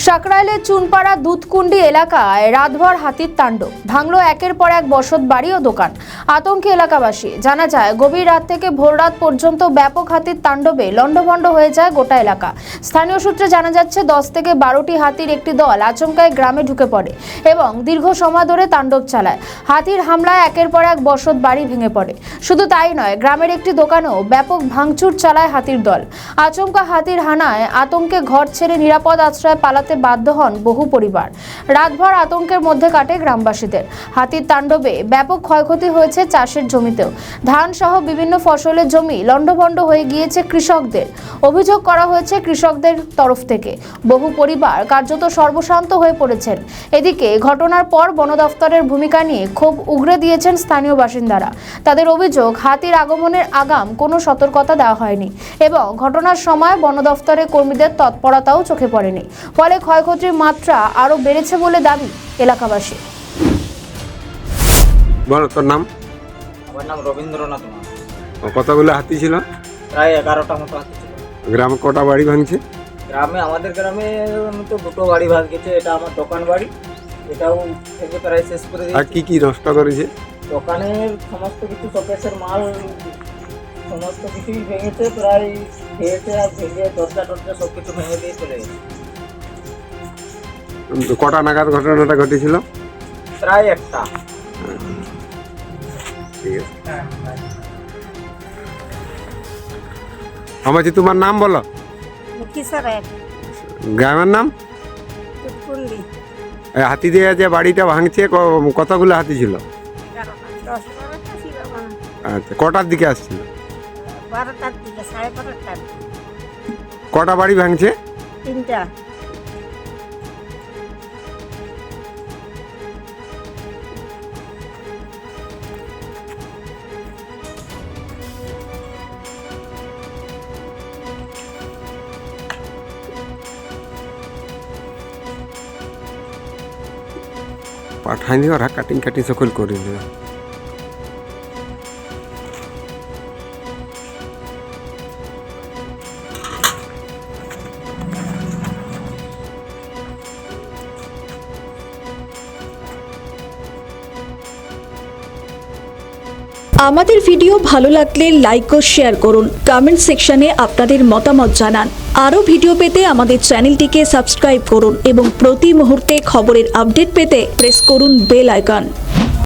সাকরাইলের চুনপাড়া দুধকুন্ডি এলাকায় রাতভর হাতির তাণ্ডব, ভাঙলো একের পর এক বসত বাড়ি ও দোকান। আতঙ্কে এলাকাবাসী। জানা যায়, গভীর রাত থেকে ভোররাত পর্যন্ত ব্যাপক হাতির তাণ্ডবে লণ্ডভণ্ড হয়ে যায় গোটা এলাকা। স্থানীয় সূত্রে জানা যাচ্ছে, 10 থেকে 12টি হাতির একটি দল আচমকায় গ্রামে ঢুকে পড়ে এবং দীর্ঘ সময় ধরে তাণ্ডব চালায়। হাতির হামলায় একের পর এক বসত বাড়ি ভেঙে পড়ে। শুধু তাই নয়, গ্রামের একটি দোকানেও ব্যাপক ভাঙচুর চালায় হাতির দল। আচমকা হাতির হানায় আতঙ্কে ঘর ছেড়ে নিরাপদ আশ্রয়ে পালাতে বাধ্য হন বহু পরিবার। রাতভর আতঙ্কের মধ্যে কাটে গ্রামবাসীদের। হাতির তাণ্ডবে ব্যাপক ক্ষয়ক্ষতি হয়েছে চাষের জমিতেও। ধান সহ বিভিন্ন ফসলের জমি লণ্ডভণ্ড হয়ে গিয়েছে কৃষকদের। অভিযোগ করা হয়েছে কৃষকদের তরফ থেকে বহু পরিবার কার্যত সর্বশান্ত হয়ে পড়েছেন। এদিকে ঘটনার পর বন দফতরের ভূমিকা নিয়ে ক্ষোভ উগরে দিয়েছেন স্থানীয় বাসিন্দারা। তাদের অভিযোগ, হাতির আগমনের আগাম কোনো সতর্কতা দেওয়া হয়নি এবং ঘটনার সময় বন দফতরের কর্মীদের তৎপরতাও চোখে পড়েনি। ফলে ক্ষয়ক্ষতির মাত্রা আরো বেড়েছে বলে দাবি এলাকাবাসী। বলো, তোর নাম? আমার নাম রবীন্দ্রনাথ মাস। কতগুলো হাতি ছিল? প্রায় 11টা মতো হাতি ছিল। গ্রামে কটা বাড়ি ভাঙছে? আমাদের গ্রামে তো দুটো বাড়ি ভাঙছে। এটা আমার দোকান বাড়ি, এটাও থেকে প্রায় শেষ করে আর দিয়েছে। কি কি নষ্ট করেছে? দোকানের সমস্ত কিছু, শোকেসের মাল সমস্ত কিছুই ভেঙেছে, প্রায় খেয়েছে আর ভেঙে দরজা সব কিছু ভেঙে দিয়ে চলে গেছে। কটা নাগাদ ঘটনাটা ঘটেছিল? প্রায় একটা। ঠিক আছে। আমাজি, তোমার নাম বলো। গ্রামের নাম? এই হাতি দিয়ে যে বাড়িটা ভাঙছে, কতগুলো হাতি ছিল? আচ্ছা, কটার দিকে আসছিল? 12টার দিকে, 12:30টার। কটা বাড়ি ভাঙছে? 3টা। পাঠাইনি, ওরা কাটিং সকল করে নেবে। আমাদের ভিডিও ভালো লাগলে লাইক ও শেয়ার করুন। কমেন্ট সেকশনে আপনাদের মতামত জানান। আরও ভিডিও পেতে আমাদের চ্যানেলটিকে সাবস্ক্রাইব করুন এবং প্রতি মুহূর্তে খবরের আপডেট পেতে প্রেস করুন বেল আইকন।